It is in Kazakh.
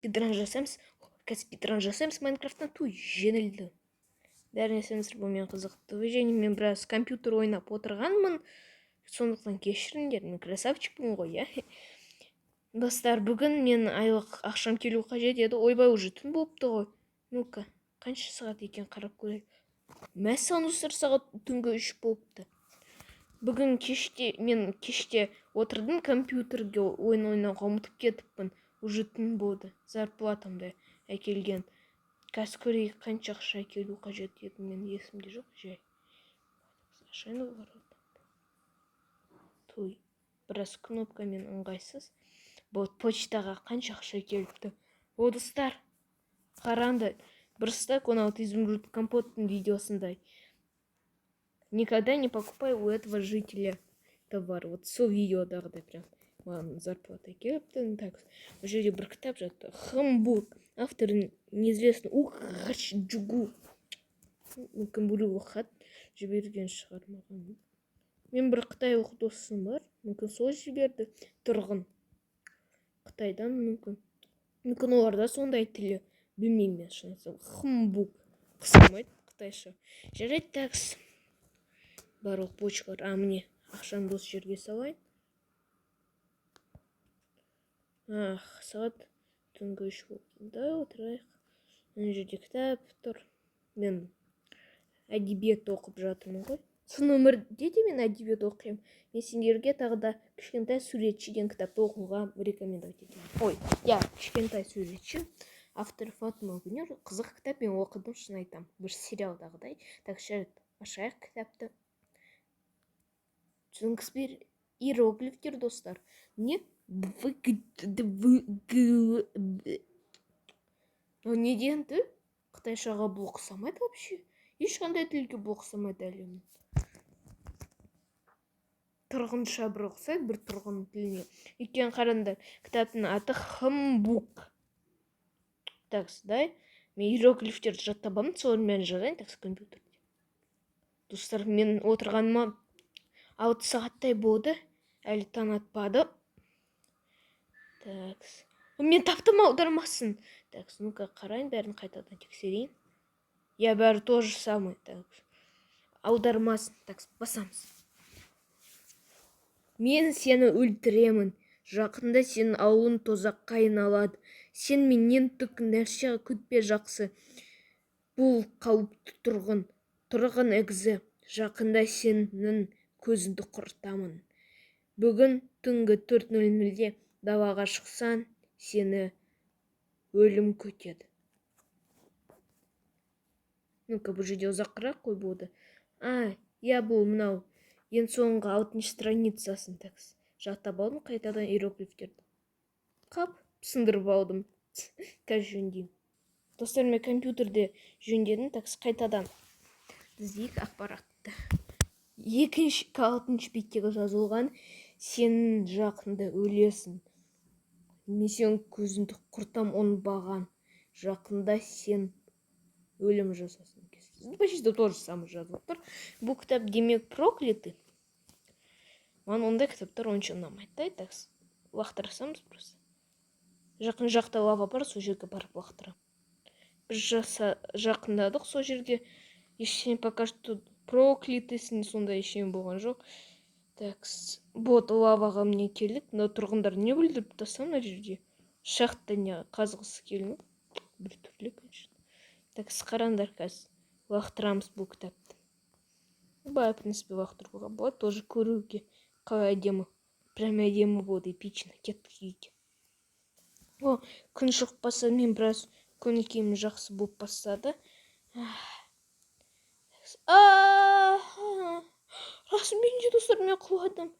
спидран жасаймыз. Қазір спидран жасаймыз Майнкрафттан. Туй, жеңілді. Бәріне сенсір бұмен қызықты. Және мен біраз компьютер ойнап отырғанмын. Сондықтан кешіріңдер, мен красавчикпін ғой, я. Достар, бүгін мен айлық ақшам келу қажет еді. Ойбай, уже түн болыпты ғой. Ну-ка, қанша сағат екен қарап көрейік. Мәссаған достар, сағат түнгі 3 болыпты. Бүгін мен кеште отырдым компьютерге ойын ойнауға ұмытып кетіппін. Уже түн болды. Зарплатамда әкелген. Қазір көрейік қанша ақша әкелу қажет еді, мен есімде жоқ, жай. Ашайын олар. Туй, біраз кнопкамен ыңғайсыз. Бұл почтаға қанша ақша келіпті. О, достар, қараңды. Бір стак 16 изумруд компоттың видеосындай. Никогда не покупай у этого жителя товар. Вот сол видеодағыдай прям. Маған зарплата келіпті. Так, бұл жерде бір кітап жатты. Хамбург. Авторы неизвестный. Ухачджугу. Мүмкін біреу хат жіберген шығар маған. Мен бір қытайлық досым бар. Мүмкін сол жіберді. Тұрғын. Қытайдан мүмкін. Мүмкін оларда сондай тілі. Білмеймін мен шын айтсам. Хамбург. Қысылмайды қытайша. Жарайды, такс. Барлық почкалар. Міне ақшаны дос жерге салайын. Сағат түнгі 3 болды. Да, отырайық. Мына жерде кітап тұр. Мен әдебиет оқып жатырмын ғой. Сын өмірде де мен әдебиет оқимын. Мен сендерге тағы да кішкентай суретші деген кітапты оқуға рекомендовать етемін. Ой, кішкентай суретші. Автор Фатма Гүнер. Қызық кітап, мен оқыдым, шын айтам. Бір сериалдағыдай. Так, ашайық кітапты. Түсінгіспер иероглифтер, достар. Не? Неден тіл? Қытайшаға бұл ұқсамайды вообще. Ешқандай тілге бұл ұқсамайды әлемін. Тұрғынша бір ұқсайды, бір тұрғын тіліне. Екен қарандар, кітаптың аты Хамбург. Такс, дай. Мен иероглифтерді жаттабамын, солармен жазайын, такс, компьютерде. Достар, мен отырғаныма 6 сағаттай болды. Әлі таң атпады. Такс. Мен таптым аудармасын. Такс, ну-ка қарайын, бәрін қайтадан тексерейін. Я бәрі тоже самый. Такс. Аудармасын. Такс, басамыз. Мен сені өлтіремін. Жақында сенің ауылың тозаққа айналады. Сен менен түк нәрсе күтпе, жақсы. Бұл қауіпті тұрғын эгзі. Жақында сенің көзіңді құртамын. Бүгін түнгі 4:00-де далаға шықсан, сені өлім күтеді. Ну-ка, бұл жерде ұзақырақ қой болды. Бұл мынау. Ең соңғы 6-шы страницасын, такс. Жаттап алдым, қайтадан иероглифтерді. Қап, сындырып алдым. Қазір жөндеймін. Достар, мен компьютерде жөндедім, такс, қайтадан. Іздейік ақпаратты. 6-шы беттегі жазылған, сен жақында өлесің. Мен сен көзіңді құртам оңбаған. Жақында сен өлім жасасын. Почти то же самое жазылып тұр. Бұл кітап демек проклятый. Маған ондай кітаптар онша ұнамайды. Такс, лақтырсамыз просто. Жақын жақта лава бар, сол жерге барып лақтырам. Біз жақындадық, сол жерге ештеңе пока что проклятыйсың, сондай ештеңе болған жоқ. Такс, бот лаваға мне келдік, но тұрғындар не білдіріп тастам мына жерде? Шахта не қазғысы келді. Бір түрлі, конечно. Такс, қараңдар қазір. Лақтырамыз бұл кітапты. Бай, в принципе, лақтыруға болады, тоже көруге. Қалай әдемі. Прям әдемі болды, эпично. Кеттік үйге. Күн шықпаса, мен біраз көңіл күйім жақсы болып бастады. Расымен де, достар, мен құладым.